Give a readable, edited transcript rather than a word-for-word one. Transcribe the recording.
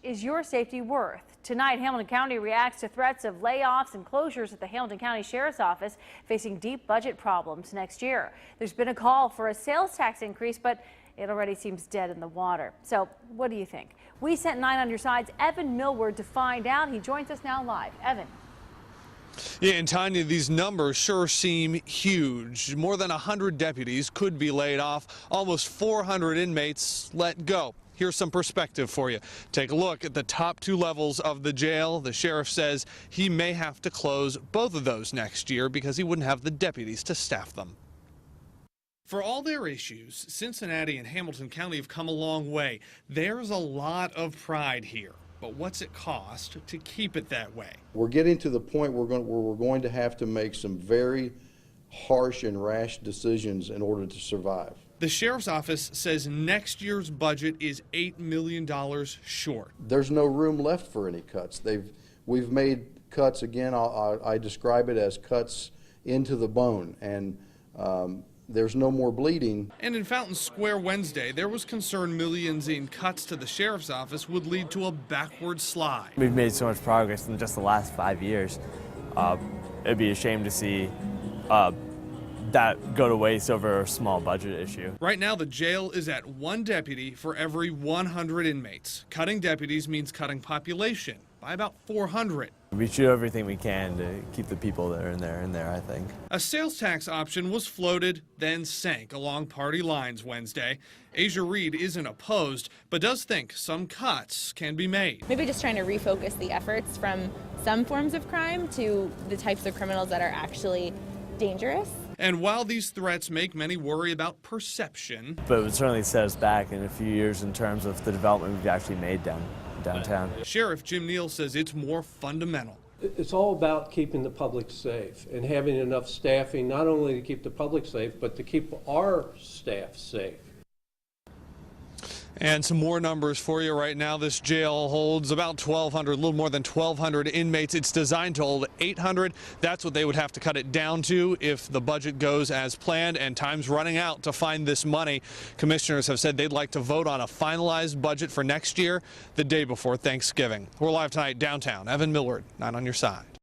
Is your safety worth? Tonight, Hamilton County reacts to threats of layoffs and closures at the Hamilton County Sheriff's Office, facing deep budget problems next year. There's been a call for a sales tax increase, but it already seems dead in the water. So what do you think? We sent 9 on your side's Evan Millward to find out. He joins us now live. Evan. Yeah, and Tanya, these numbers sure seem huge. More than 100 deputies could be laid off, almost 400 inmates let go. Here's some perspective for you. Take a look at the top 2 levels of the jail. The sheriff says he may have to close both of those next year because he wouldn't have the deputies to staff them. For all their issues, Cincinnati and Hamilton County have come a long way. There's a lot of pride here. But what's it cost to keep it that way? We're getting to the point where we're going to have to make some very harsh and rash decisions in order to survive. The sheriff's office says next year's budget is $8 million short. There's no room left for any cuts. We've made cuts again. I describe it as cuts into the bone, and there's no more bleeding. And in Fountain Square Wednesday, there was concern millions in cuts to the sheriff's office would lead to a backward slide. We've made so much progress in just the last 5 years. It'd be a shame to see that go to waste over a small budget issue. Right now, the jail is at 1 deputy for every 100 inmates. Cutting deputies means cutting population by about 400. We should do everything we can to keep the people that are in there, I think. A sales tax option was floated, then sank along party lines Wednesday. Asia Reed isn't opposed, but does think some cuts can be made. Maybe just trying to refocus the efforts from some forms of crime to the types of criminals that are actually dangerous. And while these threats make many worry about perception, but it would certainly set us back in a few years in terms of the development we've actually made downtown. Sheriff Jim Neal says it's more fundamental. It's all about keeping the public safe and having enough staffing, not only to keep the public safe, but to keep our staff safe. And some more numbers for you right now. This jail holds about 1,200, a little more than 1,200 inmates. It's designed to hold 800. That's what they would have to cut it down to if the budget goes as planned, and time's running out to find this money. Commissioners have said they'd like to vote on a finalized budget for next year the day before Thanksgiving. We're live tonight downtown. Evan Millward, 9 on your side.